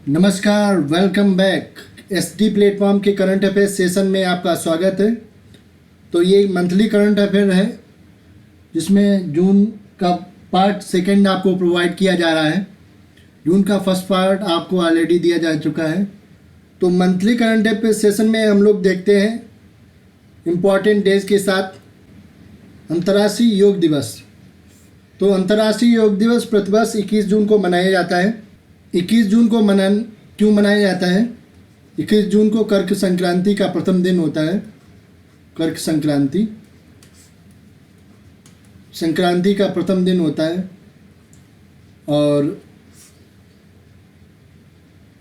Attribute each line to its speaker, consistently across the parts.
Speaker 1: नमस्कार, welcome back. SD platform के current affair session में आपका स्वागत है। तो ये मंथली करंट अफेयर है जिसमें जून का पार्ट सेकंड आपको प्रोवाइड किया जा रहा है। जून का फर्स्ट पार्ट आपको ऑलरेडी दिया जा चुका है। तो मंथली करंट अफेयर सेशन में हम लोग देखते हैं इम्पॉर्टेंट डेज के साथ अंतर्राष्ट्रीय योग दिवस। तो अंतर्राष्ट्रीय योग दिवस प्रतिवर्ष 21 जून को मनाया जाता है। 21 जून को क्यों मनाया जाता है? 21 जून को कर्क संक्रांति का प्रथम दिन होता है। कर्क संक्रांति का प्रथम दिन होता है और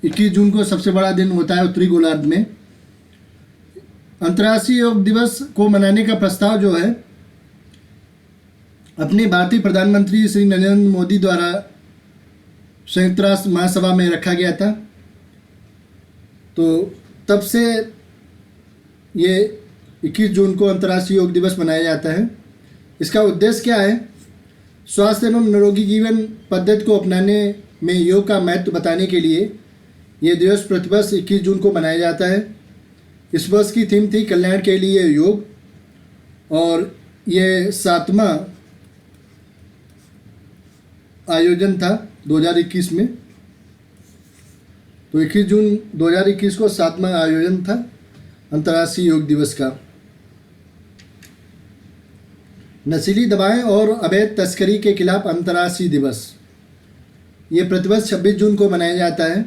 Speaker 1: 21 जून को सबसे बड़ा दिन होता है उत्तरी गोलार्ध में। अंतर्राष्ट्रीय योग दिवस को मनाने का प्रस्ताव जो है अपने भारतीय प्रधानमंत्री श्री नरेंद्र मोदी द्वारा संयुक्त राष्ट्र महासभा में रखा गया था। तो तब से ये 21 जून को अंतर्राष्ट्रीय योग दिवस मनाया जाता है। इसका उद्देश्य क्या है? स्वास्थ्य एवं निरोगी जीवन पद्धति को अपनाने में योग का महत्व बताने के लिए ये दिवस प्रतिवर्ष 21 जून को मनाया जाता है। इस वर्ष की थीम थी कल्याण के लिए योग और ये 7वां आयोजन था 2021 में। तो 21 जून 2021 को 7वां आयोजन था अंतर्राष्ट्रीय योग दिवस का। नशीली दवाएं और अवैध तस्करी के खिलाफ अंतर्राष्ट्रीय दिवस ये प्रतिवर्ष 26 जून को मनाया जाता है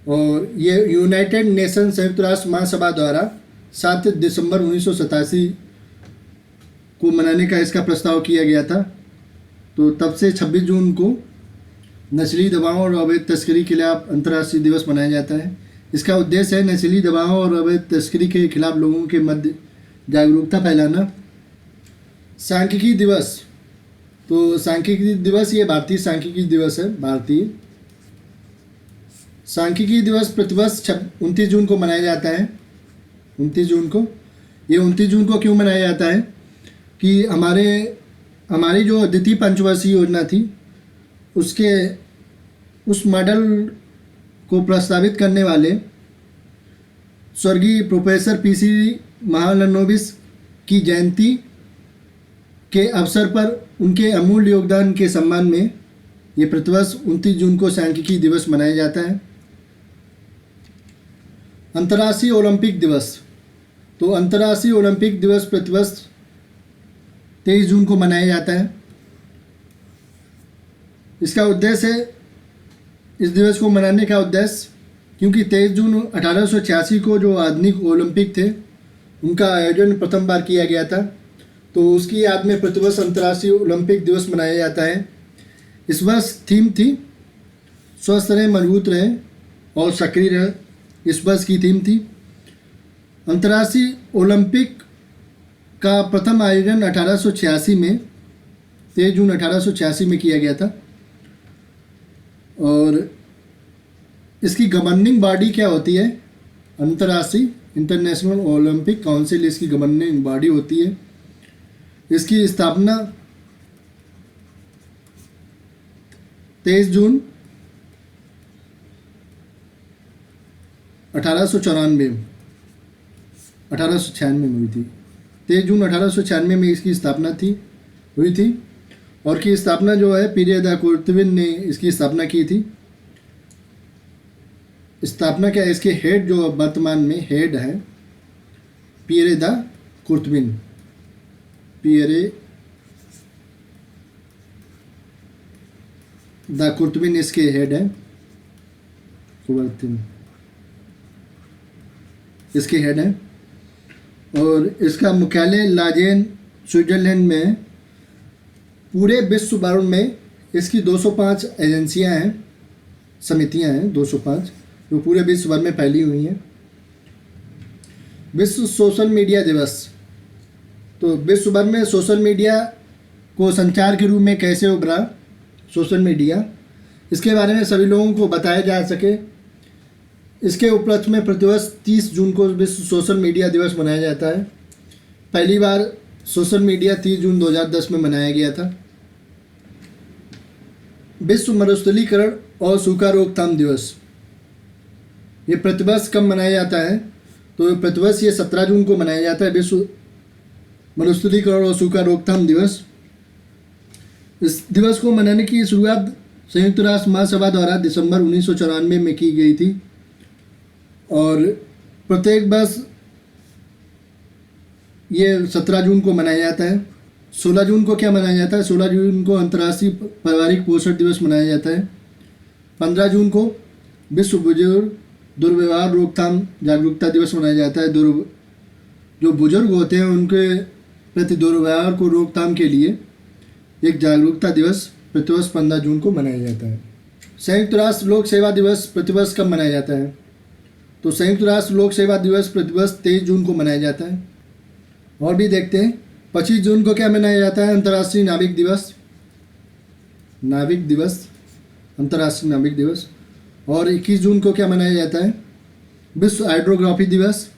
Speaker 1: और ये यूनाइटेड नेशन संयुक्त राष्ट्र महासभा द्वारा 7 दिसंबर 1987 को मनाने का इसका प्रस्ताव किया गया था। तो तब से 26 जून को नशीली दवाओं और अवैध तस्करी के खिलाफ अंतर्राष्ट्रीय दिवस मनाया जाता है। इसका उद्देश्य है नशीली दवाओं और अवैध तस्करी के खिलाफ लोगों के मध्य जागरूकता फैलाना। सांख्यिकी दिवस, तो सांख्यिकी दिवस ये भारतीय सांख्यिकी दिवस है। भारतीय सांख्यिकी दिवस प्रतिवर्ष 29 जून को मनाया जाता है। 29 जून को, ये 29 जून को क्यों मनाया जाता है कि हमारी जो द्वितीय पंचवर्षीय योजना थी उस मॉडल को प्रस्तावित करने वाले स्वर्गीय प्रोफेसर पीसी महालनोबिस की जयंती के अवसर पर उनके अमूल्य योगदान के सम्मान में ये प्रतिवर्ष 29 जून को सांख्यिकी दिवस मनाया जाता है। अंतर्राष्ट्रीय ओलंपिक दिवस, तो अंतर्राष्ट्रीय ओलंपिक दिवस प्रतिवर्ष 23 जून को मनाया जाता है। इसका उद्देश्य है, इस दिवस को मनाने का उद्देश्य क्योंकि 23 जून 1886 को जो आधुनिक ओलंपिक थे उनका आयोजन प्रथम बार किया गया था। तो उसकी याद में प्रतिवर्ष अंतर्राष्ट्रीय ओलंपिक दिवस मनाया जाता है। इस वर्ष थीम थी स्वस्थ रहें, मजबूत रहें और सक्रिय रहें। इस वर्ष की थीम थी। अंतर्राष्ट्रीय ओलंपिक का प्रथम आयोजन 1886 में 23 जून 1886 में किया गया था और इसकी गवर्निंग बॉडी क्या होती है? अंतर्राष्ट्रीय इंटरनेशनल ओलंपिक काउंसिल इसकी गवर्निंग बॉडी होती है। इसकी स्थापना 23 जून 1896 में हुई थी। 23 जून 1896 में इसकी स्थापना हुई थी और की स्थापना जो है पीरे दा कुर्तविन ने इसकी स्थापना की थी। स्थापना क्या है? इसके हेड जो वर्तमान में हेड है पीरे दा कुर्तविन। पीरे दा कुर्तविन इसके हेड है, इसके हेड है और इसका मुख्यालय लाजेन स्विट्जरलैंड में है। पूरे विश्व भर में इसकी 205 एजेंसियां हैं, समितियां हैं 205 जो पूरे विश्व भर में फैली हुई हैं। विश्व सोशल मीडिया दिवस, तो विश्व भर में सोशल मीडिया को संचार के रूप में कैसे उभरा सोशल मीडिया, इसके बारे में सभी लोगों को बताया जा सके, इसके उपलक्ष्य में प्रतिवर्ष 30 जून को विश्व सोशल मीडिया दिवस मनाया जाता है। पहली बार सोशल मीडिया 30 जून 2010 में मनाया गया था। विश्व मरुस्थलीकरण और सूखा रोकथाम दिवस। ये प्रतिवर्ष कब मनाया जाता है? तो प्रतिवर्ष ये 17 जून को मनाया जाता है, विश्व मरुस्थलीकरण और सूखा रोकथाम दिवस। इस दिवस को मनाने की शुरुआत संयुक्त राष्ट्र महासभा द्वारा दिसंबर 1994 में की गई थी और प्रत्येक वर्ष ये 17 जून को मनाया जाता है। 16 जून को क्या मनाया जाता है? 16 जून को अंतर्राष्ट्रीय पारिवारिक पोषण दिवस मनाया जाता है। 15 जून को विश्व बुजुर्ग दुर्व्यवहार रोकथाम जागरूकता दिवस मनाया जाता है। जो बुजुर्ग होते हैं उनके प्रति दुर्व्यवहार को रोकथाम के लिए एक जागरूकता दिवस प्रतिवर्ष 15 जून को मनाया जाता है। संयुक्त राष्ट्र लोक सेवा दिवस प्रतिवर्ष कब मनाया जाता है? तो संयुक्त राष्ट्र लोक सेवा दिवस प्रतिवर्ष 23 जून को मनाया जाता है। और भी देखते हैं, 25 जून को क्या मनाया जाता है? अंतर्राष्ट्रीय नाविक दिवस। नाविक दिवस, अंतर्राष्ट्रीय नाविक दिवस। और 21 जून को क्या मनाया जाता है? विश्व हाइड्रोग्राफी दिवस।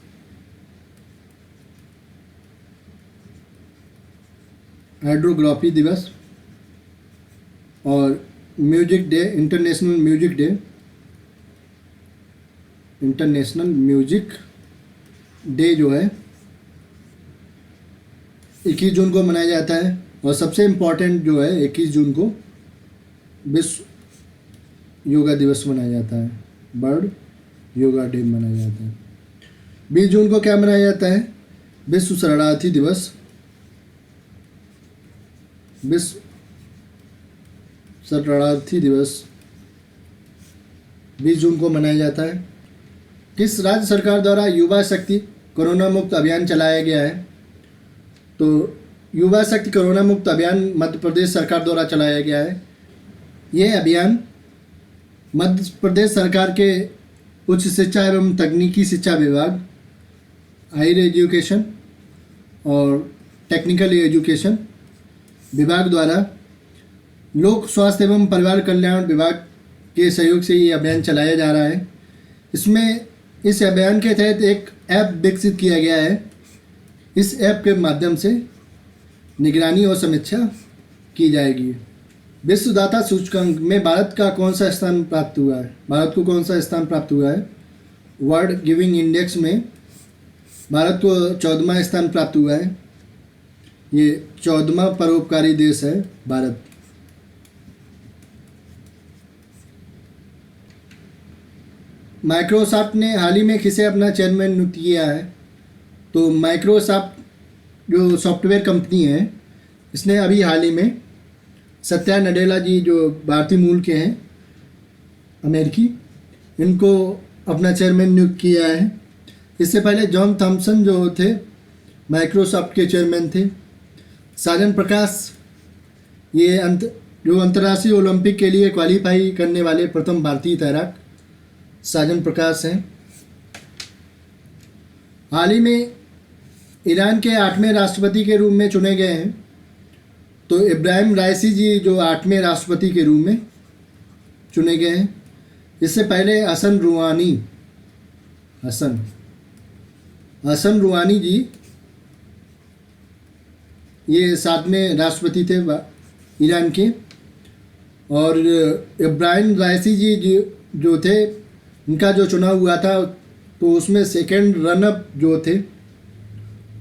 Speaker 1: हाइड्रोग्राफी दिवस। और music day, international music day, international music day जो है 21 जून को मनाया जाता है। और सबसे इम्पोर्टेंट जो है 21 जून को विश्व योगा दिवस मनाया जाता है, वर्ल्ड योगा डे मनाया जाता है। 20 जून को क्या मनाया जाता है? विश्व शरणार्थी दिवस। विश्व शरणार्थी दिवस 20 जून को मनाया जाता है। किस राज्य सरकार द्वारा युवा शक्ति कोरोना मुक्त अभियान चलाया गया है? तो युवा शक्ति कोरोना मुक्त अभियान मध्य प्रदेश सरकार द्वारा चलाया गया है। यह अभियान मध्य प्रदेश सरकार के उच्च शिक्षा एवं तकनीकी शिक्षा विभाग, हायर एजुकेशन और टेक्निकल एजुकेशन विभाग द्वारा लोक स्वास्थ्य एवं परिवार कल्याण विभाग के सहयोग से ये अभियान चलाया जा रहा है। इसमें इस अभियान के तहत एक ऐप विकसित किया गया है। इस ऐप के माध्यम से निगरानी और समीक्षा की जाएगी। विश्वदाता सूचकांक में भारत का कौन सा स्थान प्राप्त हुआ है? भारत को कौन सा स्थान प्राप्त हुआ है? वर्ल्ड गिविंग इंडेक्स में भारत को 14वां स्थान प्राप्त हुआ है। ये 14वां परोपकारी देश है भारत। माइक्रोसॉफ्ट ने हाल ही में किसे अपना चेयरमैन नियुक्त किया है? तो माइक्रोसॉफ्ट जो सॉफ्टवेयर कंपनी है, इसने अभी हाल ही में सत्या नडेला जी जो भारतीय मूल के हैं, अमेरिकी, इनको अपना चेयरमैन नियुक्त किया है। इससे पहले जॉन थॉमसन जो थे माइक्रोसॉफ्ट के चेयरमैन थे। साजन प्रकाश ये जो अंतर्राष्ट्रीय ओलंपिक के लिए क्वालिफाई करने वाले प्रथम भारतीय तैराक साजन प्रकाश हैं। हाल ही में ईरान के 8वें राष्ट्रपति के रूप में चुने गए हैं। तो इब्राहिम राइसी जी जो 8वें राष्ट्रपति के रूप में चुने गए हैं। इससे पहले हसन रूहानी जी ये 7वें राष्ट्रपति थे ईरान के। और इब्राहिम राइसी जी जो थे, इनका जो चुनाव हुआ था तो उसमें सेकंड रनअप जो थे,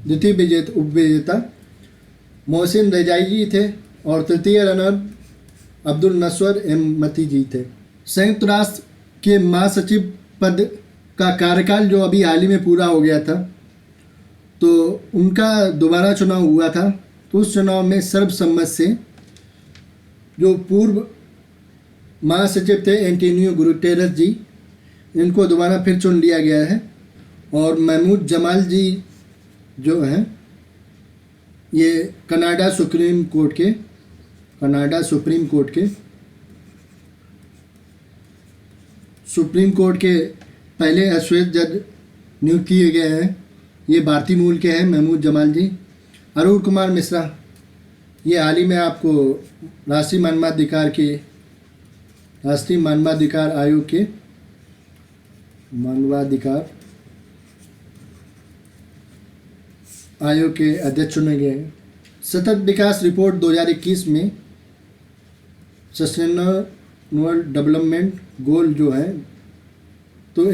Speaker 1: द्वितीय उपविजेता मोहसिन रजाई जी थे और तृतीय रनअप अब्दुल नस्वर अहमदी जी थे। संयुक्त राष्ट्र के महासचिव पद का कार्यकाल जो अभी हाल ही में पूरा हो गया था, तो उनका दोबारा चुनाव हुआ था। तो उस चुनाव में सर्वसम्मत से जो पूर्व महासचिव थे एंटोनियो गुटेरेस जी, इनको दोबारा फिर चुन लिया गया है। और महमूद जमाल जी जो हैं ये कनाडा सुप्रीम कोर्ट के पहले अश्वेत जज नियुक्त किए गए हैं। ये भारतीय मूल के हैं महमूद जमाल जी। अरुण कुमार मिश्रा ये हाल ही में आपको राष्ट्रीय मानवाधिकार आयोग के अध्यक्ष चुने गए हैं। सतत विकास रिपोर्ट 2021 में सस्टेनेबल सस्टेनेबल डेवलपमेंट गोल जो है, तो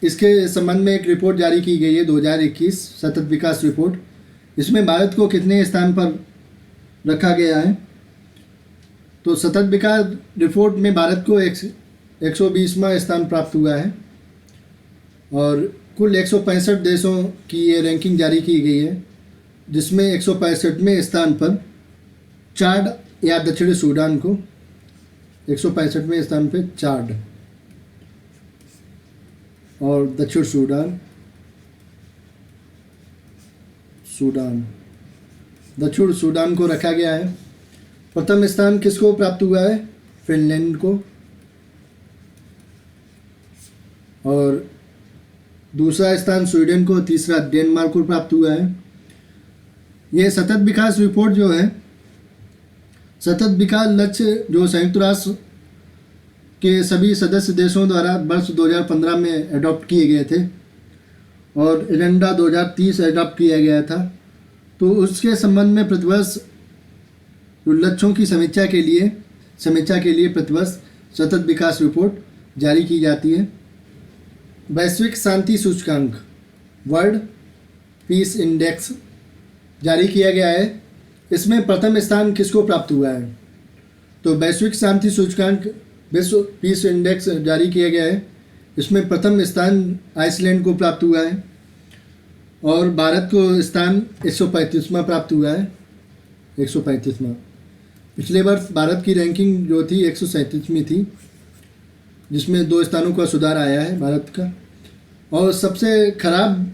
Speaker 1: इसके संबंध में एक रिपोर्ट जारी की गई है 2021 सतत विकास रिपोर्ट। इसमें भारत को कितने स्थान पर रखा गया है? तो सतत विकास रिपोर्ट में भारत को 120वां स्थान प्राप्त हुआ है और कुल 165 देशों की ये रैंकिंग जारी की गई है, जिसमें 165वें स्थान पर चाड या दक्षिणी सूडान को 165वें स्थान पे चाड और दक्षिण दक्षिण सूडान को रखा गया है। प्रथम स्थान किसको प्राप्त हुआ है? फिनलैंड को। और दूसरा स्थान स्वीडन को, तीसरा डेनमार्क को प्राप्त हुआ है। ये सतत विकास रिपोर्ट जो है, सतत विकास लक्ष्य जो संयुक्त राष्ट्र के सभी सदस्य देशों द्वारा वर्ष 2015 में एडॉप्ट किए गए थे और एजेंडा 2030 एडॉप्ट किया गया था। तो उसके संबंध में प्रतिवर्ष लक्ष्यों की समीक्षा के लिए प्रतिवर्ष सतत विकास रिपोर्ट जारी की जाती है। वैश्विक शांति सूचकांक वर्ल्ड पीस इंडेक्स जारी किया गया है। इसमें प्रथम स्थान किसको प्राप्त हुआ है? तो वैश्विक शांति सूचकांक विश्व पीस इंडेक्स जारी किया गया है। इसमें प्रथम स्थान आइसलैंड को प्राप्त हुआ है और भारत को स्थान 135वां प्राप्त हुआ है, 135वां। पिछले वर्ष भारत की रैंकिंग जो थी 137वीं थी, जिसमें 2 स्थानों का सुधार आया है भारत का। और सबसे खराब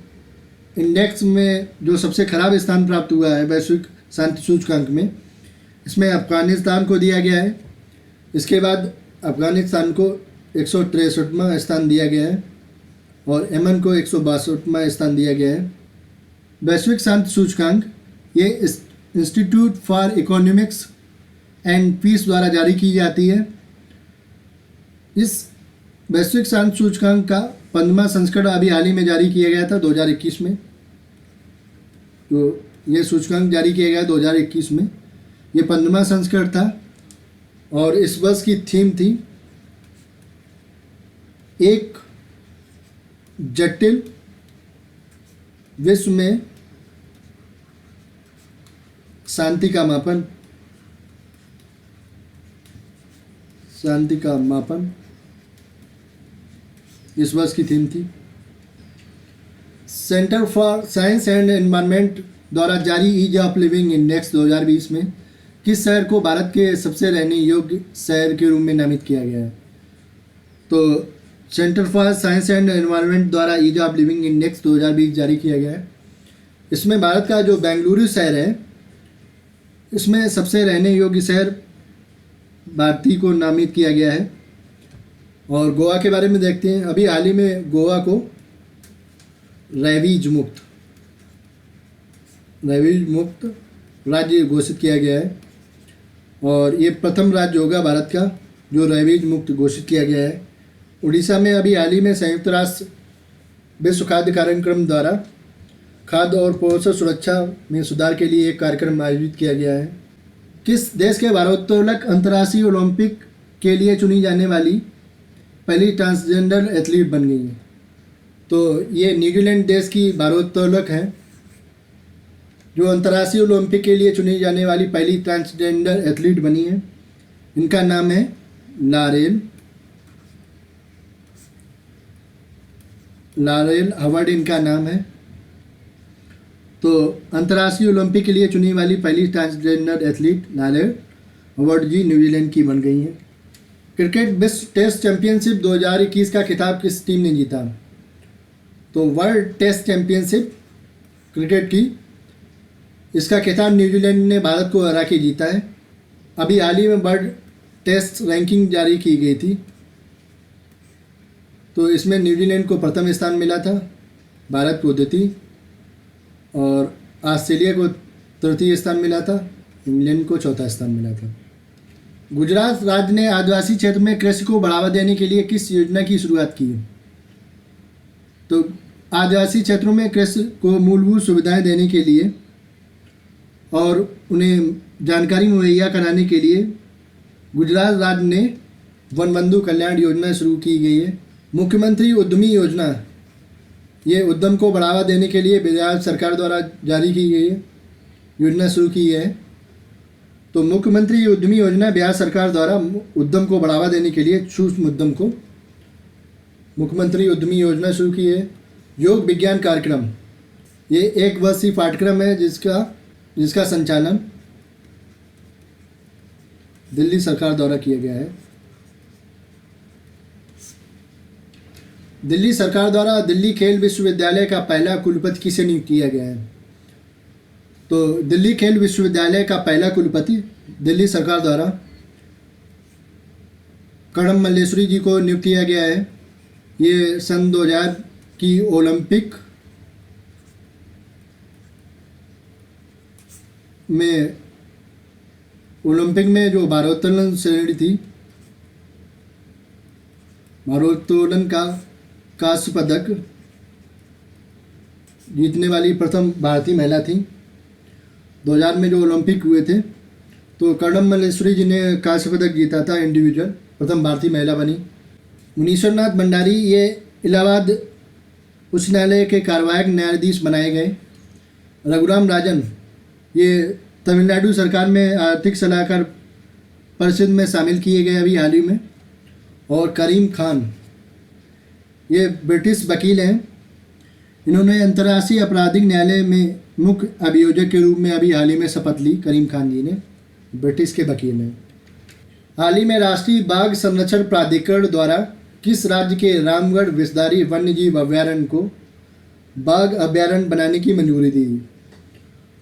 Speaker 1: इंडेक्स में जो सबसे खराब स्थान प्राप्त हुआ है वैश्विक शांति सूचकांक में, इसमें अफगानिस्तान को दिया गया है। इसके बाद अफगानिस्तान को 163वां स्थान दिया गया है और यमन को 162वां स्थान दिया गया है। वैश्विक शांति सूचकांक ये institute for economics and peace द्वारा जारी की जाती है। इस वैश्विक शांति सूचकांक का 15वां संस्करण अभी हाल ही में जारी किया गया था 2021 में। तो ये सूचकांक जारी किया गया 2021 में, ये 15वां संस्करण था और इस वर्ष की थीम थी एक जटिल विश्व में शांति का मापन। इस वर्ष की थीम थी। Centre for science and environment द्वारा जारी ईज ऑफ लिविंग इंडेक्स 2020 में किस शहर को भारत के सबसे रहने योग्य शहर के रूप में नामित किया गया है? तो centre for science and environment द्वारा ईज ऑफ लिविंग इंडेक्स 2020 जारी किया गया है। इसमें भारत का जो बेंगलुरु शहर है, इसमें सबसे रहने योग्य शहर भारती को नामित किया गया है। और गोवा के बारे में देखते हैं। अभी हाल ही में गोवा को रैवीज मुक्त राज्य घोषित किया गया है और ये प्रथम राज्य होगा भारत का जो रैवीज मुक्त घोषित किया गया है। उड़ीसा में अभी हाल ही में संयुक्त राष्ट्र विश्व खाद्य कार्यक्रम द्वारा खाद्य और पोषण सुरक्षा में सुधार के लिए एक कार्यक्रम आयोजित किया गया है। किस देश के भारोत्तोलक अंतर्राष्ट्रीय ओलंपिक के लिए चुनी जाने वाली पहली ट्रांसजेंडर एथलीट बन गई है? तो ये न्यूजीलैंड देश की भारोत्तोलक हैं जो अंतर्राष्ट्रीय ओलंपिक के लिए चुनी जाने वाली पहली ट्रांसजेंडर एथलीट बनी है। इनका नाम है लारेल हवर्ड इनका नाम है। तो अंतर्राष्ट्रीय ओलंपिक के लिए चुनी वाली पहली ट्रांसजेंडर एथलीट लारेल हवर्ड जी न्यूजीलैंड की बन गई हैं। क्रिकेट विश्व टेस्ट चैंपियनशिप 2021 का खिताब किस टीम ने जीता? तो वर्ल्ड टेस्ट चैंपियनशिप क्रिकेट की इसका खिताब न्यूजीलैंड ने भारत को हरा के जीता है। अभी हाल ही में वर्ल्ड टेस्ट रैंकिंग जारी की गई थी, तो इसमें न्यूजीलैंड को प्रथम स्थान मिला था, भारत को द्वितीय और ऑस्ट्रेलिया को तृतीय स्थान मिला था, इंग्लैंड को चौथा स्थान मिला था। गुजरात राज्य ने आदिवासी क्षेत्र में कृषि को बढ़ावा देने के लिए किस योजना की शुरुआत की? तो आदिवासी क्षेत्रों में कृषि को मूलभूत सुविधाएं देने के लिए और उन्हें जानकारी मुहैया कराने के लिए गुजरात राज्य ने वनबंधु कल्याण योजना शुरू की गई है। मुख्यमंत्री उद्यमी योजना, ये उद्यम को बढ़ावा देने के लिए बिहार सरकार द्वारा जारी की गई है, योजना शुरू की है। तो मुख्यमंत्री उद्यमी योजना बिहार सरकार द्वारा उद्यम को बढ़ावा देने के लिए सूक्ष्म उद्यम को मुख्यमंत्री उद्यमी योजना शुरू की है। योग विज्ञान कार्यक्रम, ये 1 वर्षीय पाठ्यक्रम है जिसका संचालन दिल्ली सरकार द्वारा किया गया है। दिल्ली सरकार द्वारा दिल्ली खेल विश्वविद्यालय का पहला कुलपति किसे नियुक्त किया गया है? तो दिल्ली खेल विश्वविद्यालय का पहला कुलपति दिल्ली सरकार द्वारा कड़म मल्लेश्वरी जी को नियुक्त किया गया है। ये सन 2000 की ओलंपिक में जो भारोत्तोलन श्रेणी थी, भारोत्तोलन का कांस्य पदक जीतने वाली प्रथम भारतीय महिला थी। 2000 में जो ओलंपिक हुए थे तो कड़म मल्लेश्वरी जी ने कांस्य पदक जीता था, इंडिविजुअल प्रथम भारतीय महिला बनी। मुनीश्वरनाथ भंडारी ये इलाहाबाद उच्च न्यायालय के कार्यवाहक न्यायाधीश बनाए गए। रघुराम राजन ये तमिलनाडु सरकार में आर्थिक सलाहकार परिषद में शामिल किए गए अभी हाल ही में। और करीम खान ये ब्रिटिश वकील हैं, इन्होंने अंतर्राष्ट्रीय आपराधिक न्यायालय में मुख्य अभियोजक के रूप में अभी हाल ही में शपथ ली। करीम खान जी ने, ब्रिटिश के वकील हैं। हाल ही में राष्ट्रीय बाघ संरक्षण प्राधिकरण द्वारा किस राज्य के रामगढ़ विषधारी वन्यजीव अभयारण्य को बाघ अभयारण्य बनाने की मंजूरी दी?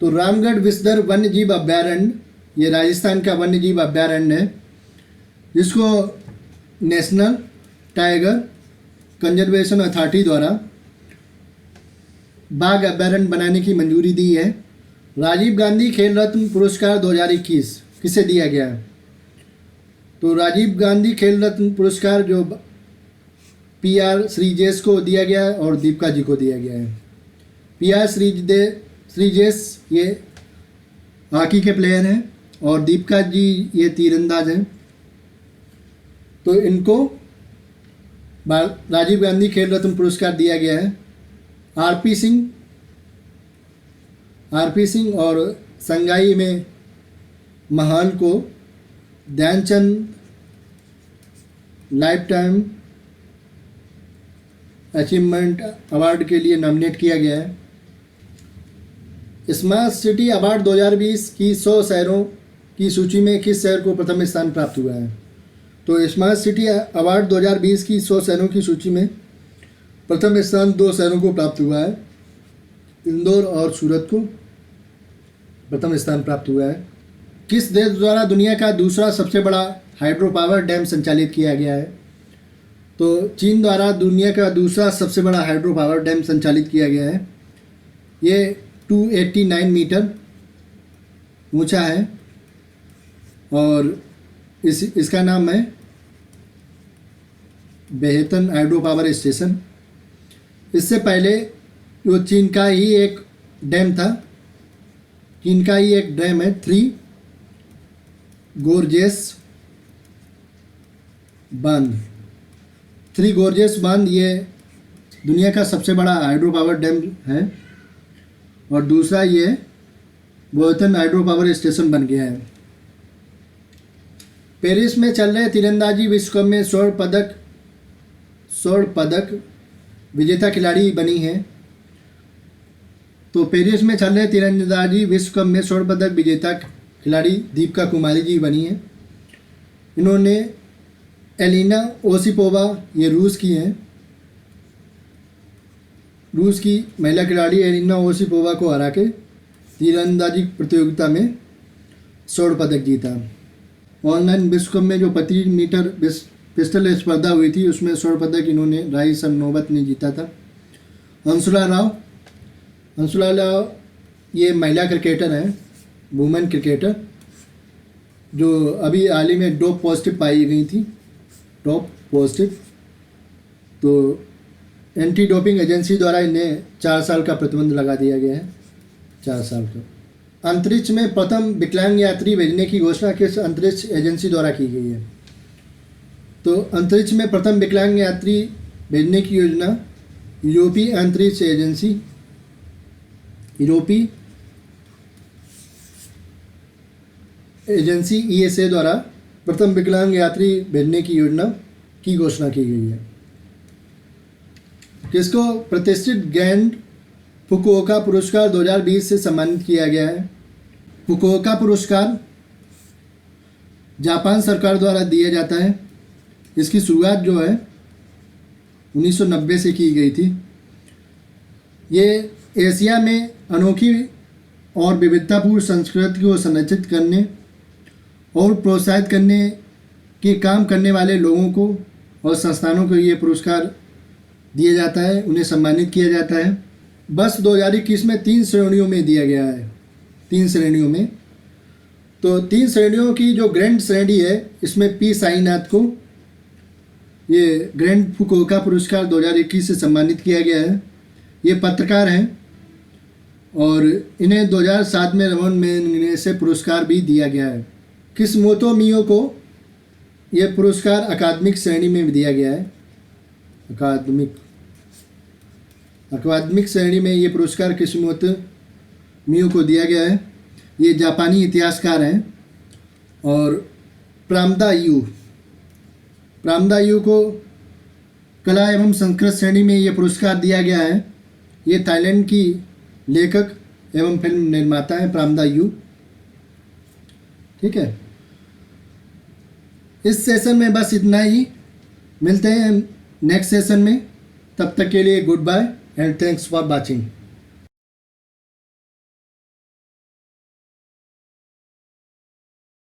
Speaker 1: तो रामगढ़ विषधर वन्यजीव अभयारण्य ये राजस्थान का वन्यजीव अभयारण्य है, जिसको नेशनल टाइगर कंजर्वेशन अथॉरिटी द्वारा बाघ अभयारण्य बनाने की मंजूरी दी है। राजीव गांधी खेल रत्न पुरस्कार 2021 किसे दिया गया है? तो राजीव गांधी खेल रत्न पुरस्कार जो PR श्रीजेश को दिया गया है और दीपिका जी को दिया गया है। PR श्रीजेश ये हॉकी के प्लेयर हैं और दीपिका जी ये तीरंदाज हैं। तो इनको राजीव गांधी खेल रत्न पुरस्कार दिया गया है। RP सिंह और संगाई में महाल को Dhyan Chand lifetime achievement award के लिए नॉमिनेट किया गया है। स्मार्ट सिटी अवार्ड 2020 की 100 शहरों की सूची में किस शहर को प्रथम स्थान प्राप्त हुआ है? तो स्मार्ट सिटी अवार्ड 2020 की 100 शहरों की सूची में प्रथम स्थान 2 शहरों को प्राप्त हुआ है। इंदौर और सूरत को प्रथम स्थान प्राप्त हुआ है। किस देश द्वारा दुनिया का दूसरा सबसे बड़ा हाइड्रो पावर डैम संचालित किया गया है? तो चीन द्वारा दुनिया का दूसरा सबसे बड़ा हाइड्रो पावर डैम संचालित किया गया है। ये 289 मीटर ऊंचा है और इसका नाम है बेहतन हाइड्रो पावर स्टेशन। इससे पहले जो चीन का ही एक डैम था, चीन का ही एक डैम है 3 गोर्जेस बांध, ये दुनिया का सबसे बड़ा हाइड्रो पावर डैम है और दूसरा ये बेहतन हाइड्रो पावर स्टेशन बन गया है। पेरिस में चल रहे तीरंदाजी विश्व कप में स्वर्ण पदक विजेता खिलाड़ी बनी है। तो पेरिस में चल रहे तीरंदाजी विश्व कप में स्वर्ण पदक विजेता खिलाड़ी दीपिका कुमारी जी बनी है। इन्होंने एलिना ओसिपोवा, ये रूस की हैं, रूस की महिला खिलाड़ी एलिना ओसिपोवा को हरा के तीरंदाजी प्रतियोगिता में स्वर्ण पदक जीता। ऑनलाइन विश्व कप में जो 25 मीटर पिस्टल स्पर्धा हुई थी उसमें स्वर्ण पदक इन्होंने राही सरनोबत ने जीता था। अंशुला राव ये महिला क्रिकेटर हैं, वुमेन क्रिकेटर, जो अभी हाल ही में डोप पॉजिटिव पाई गई थी, टॉप पॉजिटिव। तो एंटी डोपिंग एजेंसी द्वारा इन्हें 4 साल का प्रतिबंध लगा दिया गया है, 4 साल का। अंतरिक्ष में प्रथम विकलांग यात्री भेजने की घोषणा किस अंतरिक्ष एजेंसी द्वारा की गई है? तो अंतरिक्ष में प्रथम विकलांग यात्री भेजने की योजना यूरोपीय अंतरिक्ष एजेंसी ESA द्वारा प्रथम विकलांग यात्री भेजने की योजना की घोषणा की गई है। किसको प्रतिष्ठित ग्रैंड फुकुओका पुरस्कार 2020 से सम्मानित किया गया है? फुकुओका पुरस्कार जापान सरकार द्वारा दिया जाता है। इसकी शुरुआत जो है 1990 से की गई थी। ये एशिया में अनोखी और विविधतापूर्ण संस्कृति को संरक्षित करने और प्रोत्साहित करने के काम करने वाले लोगों को और संस्थानों को ये पुरस्कार दिया जाता है, उन्हें सम्मानित किया जाता है। बस 2021 में 3 श्रेणियों में दिया गया है, 3 श्रेणियों में। तो 3 श्रेणियों की जो ग्रैंड श्रेणी है, इसमें पी साईनाथ को ये ग्रैंड फुकुओका पुरस्कार 2021 से सम्मानित किया गया है। ये पत्रकार हैं और इन्हें 2007 में रमन मैगसेसे पुरस्कार भी दिया गया है। किस्मोतो मियो को यह पुरस्कार अकादमिक श्रेणी में भी दिया गया है। अकादमिक श्रेणी में ये पुरस्कार किस्मोतो मियो को दिया गया है। ये जापानी इतिहासकार हैं। और प्रामदा यू को कला एवं संस्कृत श्रेणी में ये पुरस्कार दिया गया है। ये थाईलैंड की लेखक एवं फिल्म निर्माता है प्रामदा यू। ठीक है, इस सेशन में बस इतना ही। मिलते हैं नेक्स्ट सेशन में, तब तक के लिए goodbye and thanks for watching.